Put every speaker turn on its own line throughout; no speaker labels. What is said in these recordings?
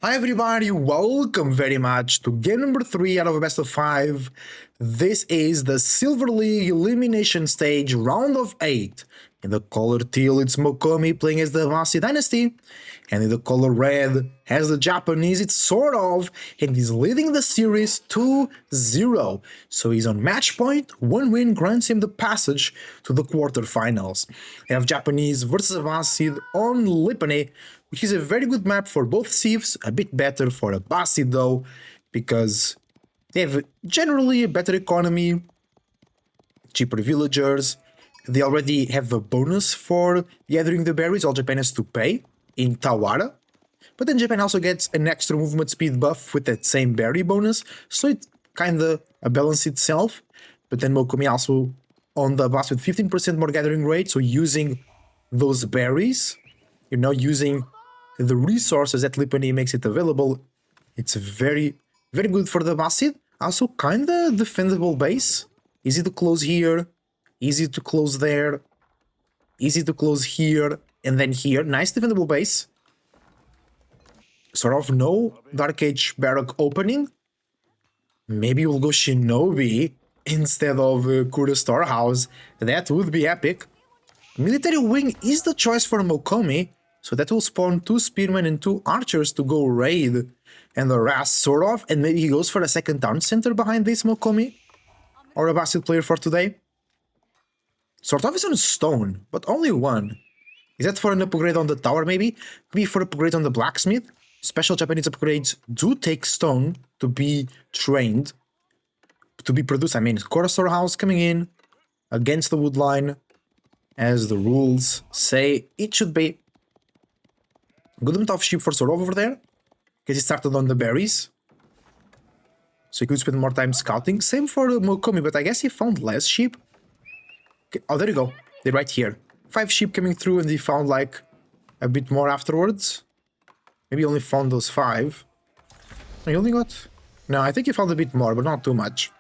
Hi everybody, welcome very much to game number 3 out of a best of 5. This is the Silver League elimination stage, round of 8. In the color teal, it's Mokomi playing as the Vasi Dynasty. And in the color red, as the Japanese, it's SortOf, and he's leading the series 2-0. So he's on match point, one win grants him the passage to the quarterfinals. We have Japanese versus Vasi on Lipane, which is a very good map for both Civs, a bit better for a Vasi though, because they have generally a better economy, cheaper villagers. They already have a bonus for gathering the berries, all Japan has to pay in Tawara. But then Japan also gets an extra movement speed buff with that same berry bonus, so it kinda balances itself. But then Mokomi also on the boss with 15% more gathering rate, so using those berries, using the resources that Lipani makes it available, it's very, very good for the Basid. Also kinda defendable base. Easy to close here, easy to close there, easy to close here, and then here. Nice defendable base. Sort of no Dark Age Barrack opening. Maybe we'll go Shinobi instead of Kura Storehouse. That would be epic. Military Wing is the choice for Mokomi, so that will spawn 2 Spearmen and 2 Archers to go raid. And the rest sort of, and maybe he goes for a second town center behind this Mokomi. Or a Basil player for today. SortOf is on stone, but only one. Is that for an upgrade on the tower maybe? Maybe for an upgrade on the blacksmith? Special Japanese upgrades do take stone to be trained, to be produced. I mean, Kura Storehouse coming in against the wood line, as the rules say it should be. Good amount of sheep for SortOf over there, because he started on the berries. So he could spend more time scouting. Same for Mokomi, but I guess he found less sheep. Okay. Oh, there you go. They're right here. 5 sheep coming through, and he found like a bit more afterwards. Maybe he only found those 5. He only got... No, I think he found a bit more, but not too much.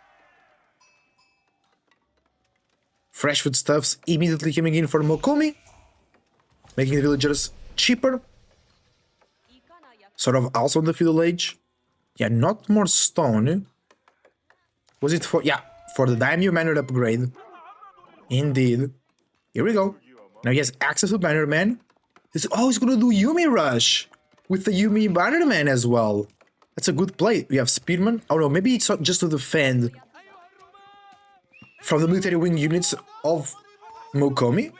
Fresh foodstuffs immediately coming in for Mokomi, making the villagers cheaper. Sort of also on the feudal age. Yeah, not more stone. Was it for... Yeah, for the Daimyo Manor upgrade. Indeed. Here we go. Now he has access to Bannerman. Oh, he's gonna do Yumi Rush with the Yumi Bannerman as well. That's a good play. We have Spearman. Oh no, maybe it's not just to defend from the military wing units of Mokomi.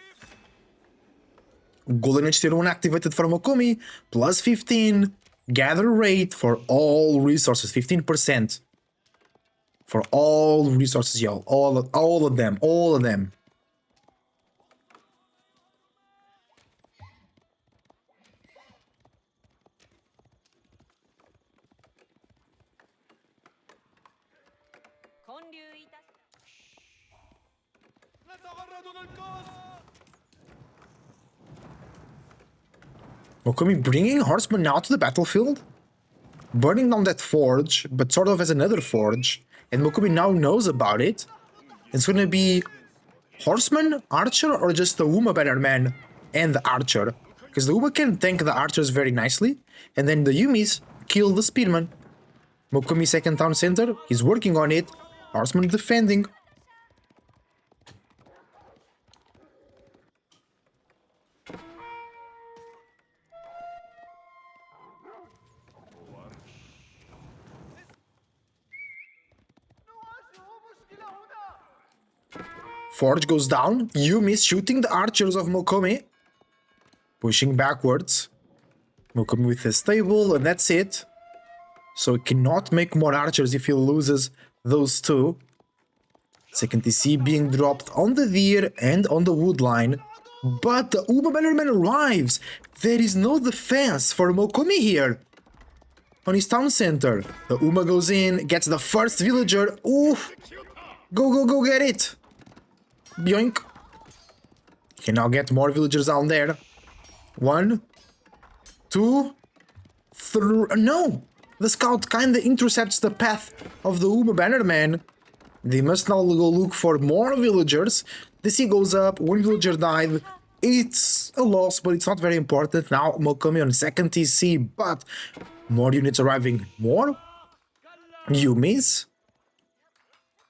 Golden Age Tier 1 activated for Mokomi. Plus 15. Gather rate for all resources. 15%. For all resources, y'all. All of them. All of them. Mokomi bringing horsemen now to the battlefield, burning down that forge, but SortOf has another forge, and Mokomi now knows about it. It's gonna be horseman, archer, or just the Uma Bannerman and the archer, because the Uma can tank the archers very nicely, and then the Yumis kill the spearmen. Mokomi second town center, he's working on it, horseman defending. Forge goes down. Yumi's shooting the archers of Mokomi. Pushing backwards. Mokomi with a stable, and that's it. So he cannot make more archers if he loses those 2. Second TC being dropped on the deer and on the wood line. But the Uma Bannerman arrives. There is no defense for Mokomi here. On his town center. The Uma goes in, gets the first villager. Oof! Go, get it! Yoink. Can now get more villagers down there. 1, 2, 3. No! The scout kinda intercepts the path of the Uma Bannerman. They must now go look for more villagers. The C goes up, 1 villager died. It's a loss, but it's not very important. Now Mokomi on second TC, but More units arriving. More Yumis.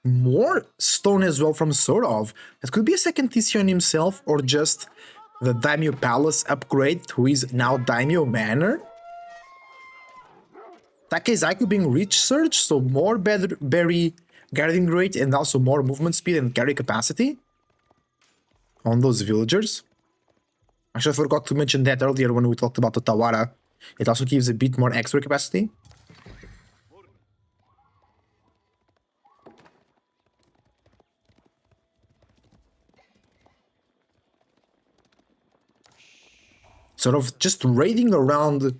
More stone as well from SortOf. That could be a second TC on himself or just the Daimyo Palace upgrade, who is now Daimyo Manor. Takezaiku being Reach Surge, so more berry gathering rate and also more movement speed and carry capacity on those villagers. Actually, I forgot to mention that earlier when we talked about the Tawara. It also gives a bit more extra capacity. Sort of just raiding around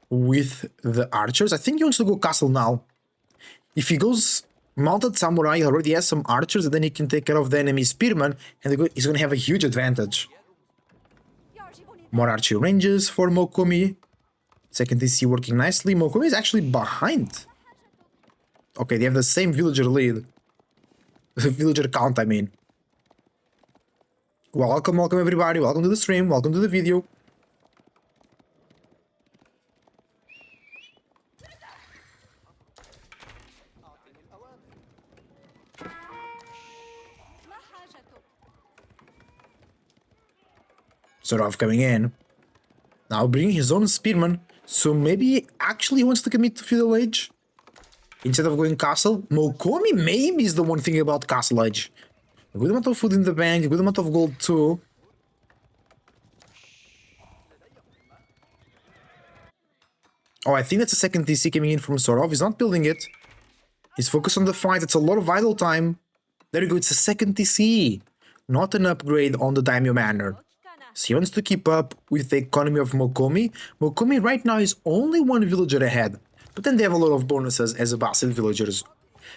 with the archers. I think he wants to go castle now. If he goes mounted samurai, he already has some archers, and then he can take care of the enemy spearmen, and he's going to have a huge advantage. More archery ranges for Mokomi. Second DC working nicely. Mokomi is actually behind. Okay, they have the same villager lead. Villager count, I mean. Welcome everybody. Welcome to the stream. Welcome to the video. SortOf coming in. Now bringing his own spearman. So maybe he actually wants to commit to Feudal Age. Instead of going castle. Mokomi maybe is the one thing about Castle Age. A good amount of food in the bank, a good amount of gold too. Oh, I think that's a second TC coming in from SortOf. He's not building it. He's focused on the fight. It's a lot of idle time. There you go, it's a second TC. Not an upgrade on the Daimyo Manor. So he wants to keep up with the economy of Mokomi. Mokomi right now is only one villager ahead. But then they have a lot of bonuses as a Basil villagers.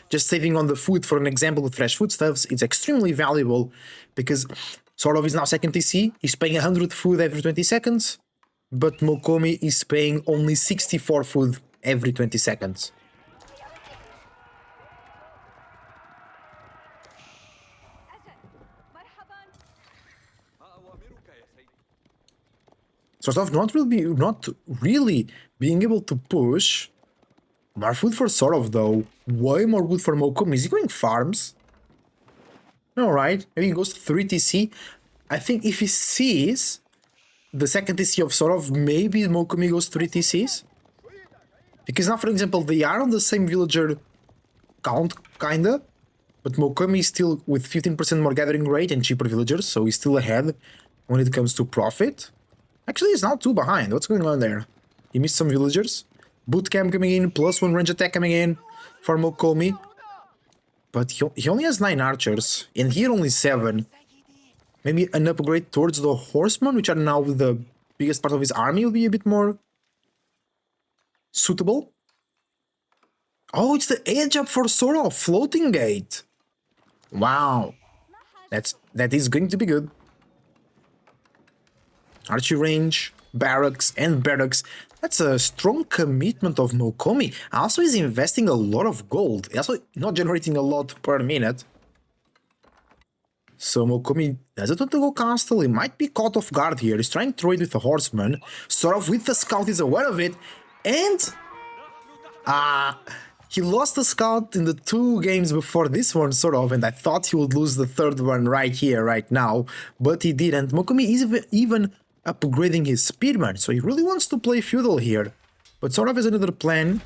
Just saving on the food, for an example, with fresh foodstuffs, it's extremely valuable. Because SortOf is now second TC. He's paying 100 food every 20 seconds. But Mokomi is paying only 64 food every 20 seconds. SortOf not really being able to push. More food for SortOf though. Way more wood for Mokomi. Is he going farms? No, right? Maybe he goes to 3 TC. I think if he sees the second TC of SortOf, maybe Mokomi goes 3 TCs. Because now, for example, they are on the same villager count, kinda. But Mokomi is still with 15% more gathering rate and cheaper villagers, so he's still ahead when it comes to profit. Actually, he's not too behind. What's going on there? He missed some villagers. Bootcamp coming in, +1 range attack coming in for Mokomi. But he only has 9 archers, and here only 7. Maybe an upgrade towards the horsemen, which are now the biggest part of his army, will be a bit more suitable. Oh, it's the edge up for SortOf, floating gate. Wow. That is going to be good. Archery range, barracks, and barracks. That's a strong commitment of Mokomi. Also, he's investing a lot of gold. He's also not generating a lot per minute. So Mokomi doesn't want to go castle. He might be caught off guard here. He's trying to trade with the horseman. SortOf with the scout is aware of it. And he lost the scout in the 2 games before this one, SortOf, and I thought he would lose the 3rd one right here, right now. But he didn't. Mokomi is even upgrading his spearman, so he really wants to play feudal here. But SortOf has another plan.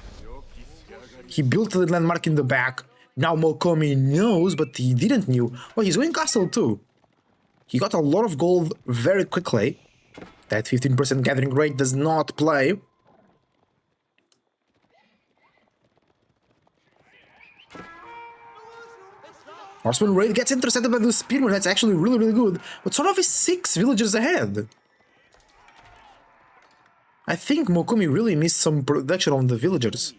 He built the landmark in the back. Now Mokomi knows, but he didn't knew. Oh, he's going castle too. He got a lot of gold very quickly. That 15% gathering rate does not play. Horseman raid gets intercepted by the spearman. That's actually really, really good. But SortOf is 6 villagers ahead. I think Mokomi really missed some production on the villagers.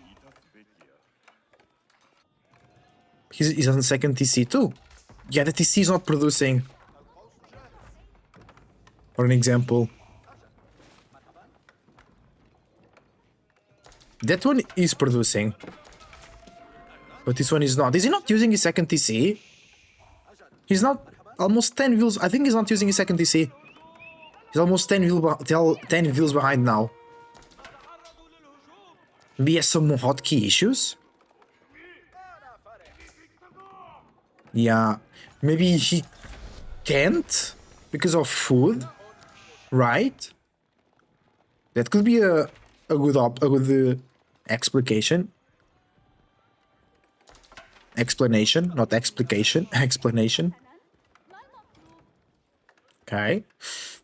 He's on second TC too. Yeah, the TC is not producing. For an example. That one is producing. But this one is not. Is he not using his second TC? He's not almost 10 views. I think he's not using his second TC. He's almost 10 views behind now. Maybe he has some hotkey issues? Yeah, maybe he can't because of food, right? That could be a good explication. Explanation, not explication. Explanation. Okay,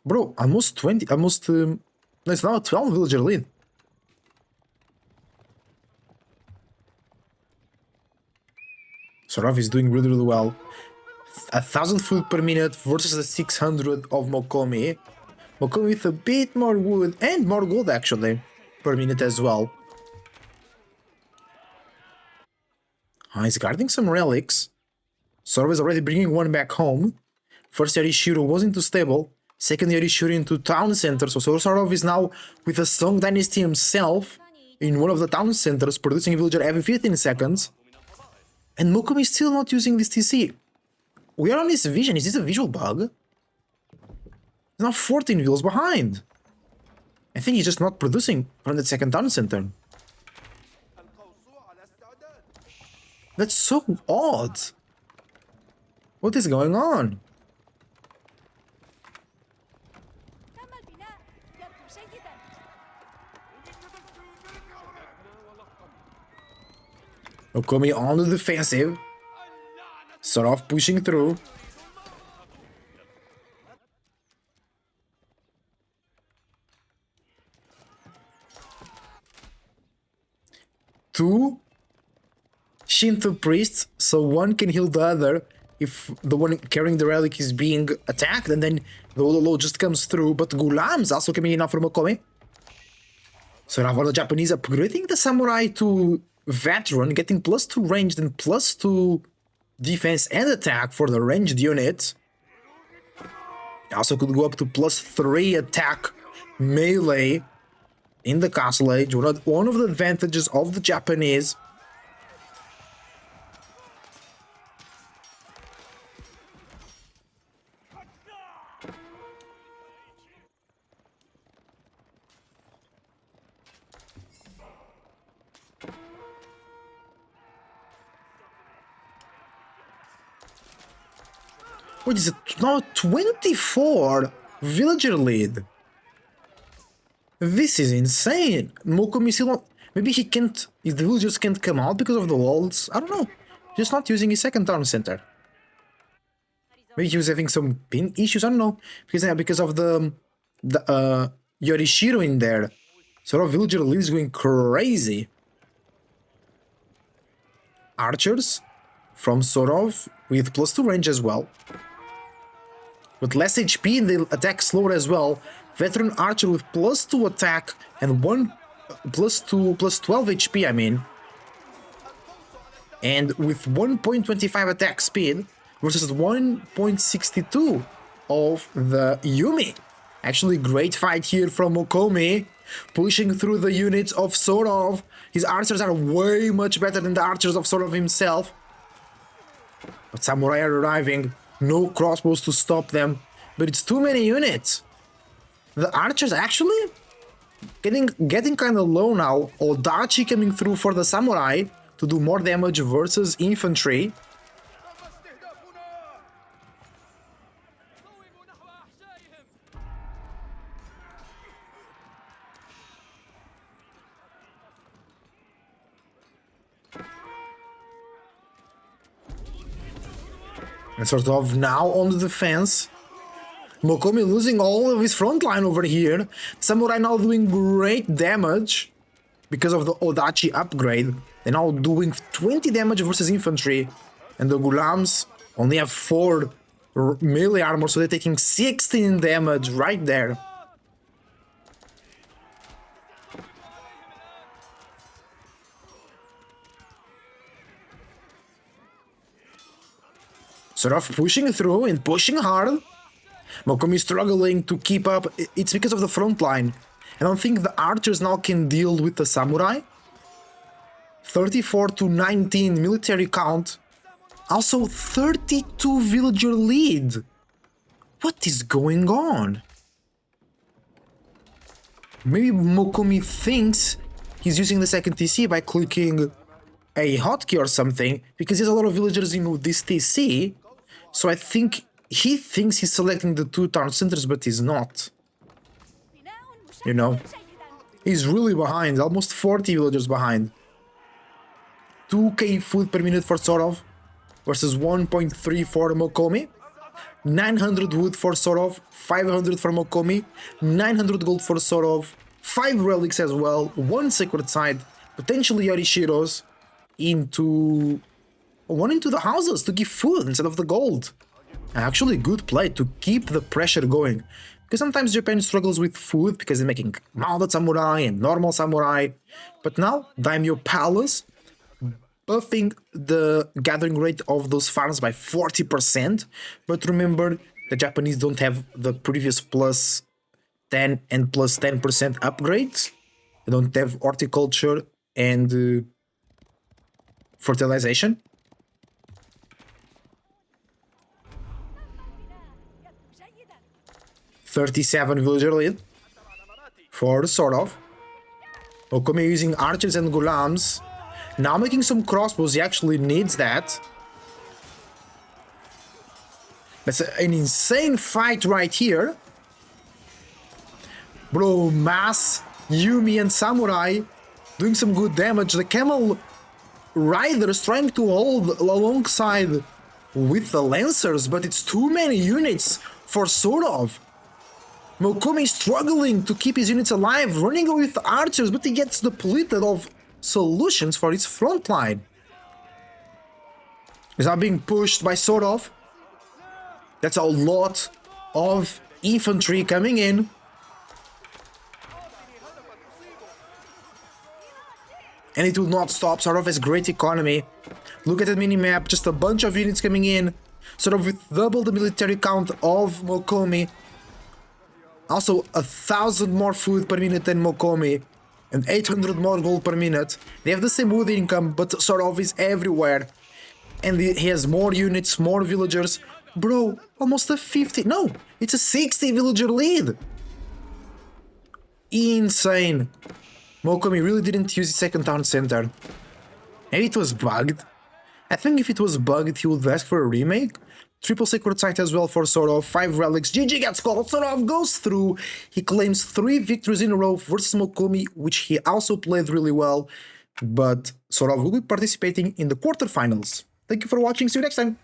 bro, almost 20, almost. No, it's now a 12 villager lead. SortOf is doing really well. 1,000 food per minute versus the 600 of Mokomi. Mokomi with a bit more wood and more gold actually per minute as well. He's guarding some relics. SortOf is already bringing one back home. First Yorishiro wasn't too stable. Second Yorishiro into town center. So SortOf is now with a Song Dynasty himself in one of the town centers, producing a villager every 15 seconds. And Mokomi is still not using this TC. We are on this vision. Is this a visual bug? He's now 14 vills behind. I think he's just not producing from the second town center. That's so odd. What is going on? Mokomi on the defensive. SortOf pushing through. Two Shinto priests, so one can heal the other if the one carrying the relic is being attacked, and then the Ololo just comes through. But Gulam's also coming in now for Mokomi. SortOf on the Japanese upgrading the samurai to veteran, getting +2 ranged and +2 defense and attack for the ranged unit. Also could go up to +3 attack melee in the Castle Age. One of the advantages of the Japanese. What is it? Now 24 villager lead. This is insane. Mokomi still maybe he can't. If the villagers can't come out because of the walls, I don't know. Just not using his second town center. Maybe he was having some ping issues. I don't know because of the Yorishiro in there. SortOf villager lead is going crazy. Archers from SortOf with +2 range as well. With less HP, they'll attack slower as well. Veteran archer with +2 attack and one +12 HP, I mean. And with 1.25 attack speed versus 1.62 of the Yumi. Actually, great fight here from Mokomi, pushing through the units of SortOf. His archers are way much better than the archers of SortOf himself. But samurai are arriving. No crossbows to stop them, but it's too many units. The archers actually getting kind of low now. Odachi coming through for the samurai to do more damage versus infantry. And SortOf now on the defense. Mokomi losing all of his front line over here. Samurai now doing great damage because of the Odachi upgrade. They're now doing 20 damage versus infantry. And the Gulams only have 4 melee armor, so they're taking 16 damage right there. SortOf pushing through and pushing hard. Mokomi struggling to keep up. It's because of the front line. I don't think the archers now can deal with the samurai. 34 to 19 military count. Also 32 villager lead. What is going on? Maybe Mokomi thinks he's using the second TC by clicking a hotkey or something, because he has a lot of villagers in this TC, so I think he thinks he's selecting the 2 town centers, but he's not. You know? He's really behind, almost 40 villagers behind. 2k food per minute for SortOf versus 1.3 for Mokomi. 900 wood for SortOf, 500 for Mokomi, 900 gold for SortOf, 5 relics as well, 1 sacred site, potentially Yorishiros, one into the houses to give food instead of the gold. Actually good play to keep the pressure going, because sometimes Japan struggles with food because they're making mounted samurai and normal samurai, but now Daimyo Palace buffing the gathering rate of those farms by 40%, but remember the Japanese don't have the previous plus 10 and plus 10% upgrades. They don't have horticulture and fertilization. $37 villager lead for the SortOf. Mokomi using archers and gulams. Now making some crossbows, he actually needs that. That's an insane fight right here. Bro, Mass, Yumi and Samurai doing some good damage. The camel riders trying to hold alongside with the lancers, but it's too many units for SortOf. Mokomi struggling to keep his units alive, running away with archers, but he gets depleted of solutions for his front line. He's now being pushed by SortOf. That's a lot of infantry coming in. And it will not stop. SortOf has great economy. Look at the mini-map, just a bunch of units coming in. SortOf with double the military count of Mokomi. Also 1,000 more food per minute than Mokomi. And 800 more gold per minute. They have the same wood income, but SortOf is everywhere. And he has more units, more villagers. Bro, almost a 50... No, it's a 60 villager lead. Insane. Mokomi really didn't use his second town center. Maybe it was bugged. I think if it was bugged, he would ask for a remake. Triple sacred site as well for SortOf, 5 relics, GG gets called, SortOf goes through, he claims 3 victories in a row versus Mokomi, which he also played really well, but SortOf will be participating in the quarterfinals. Thank you for watching, see you next time!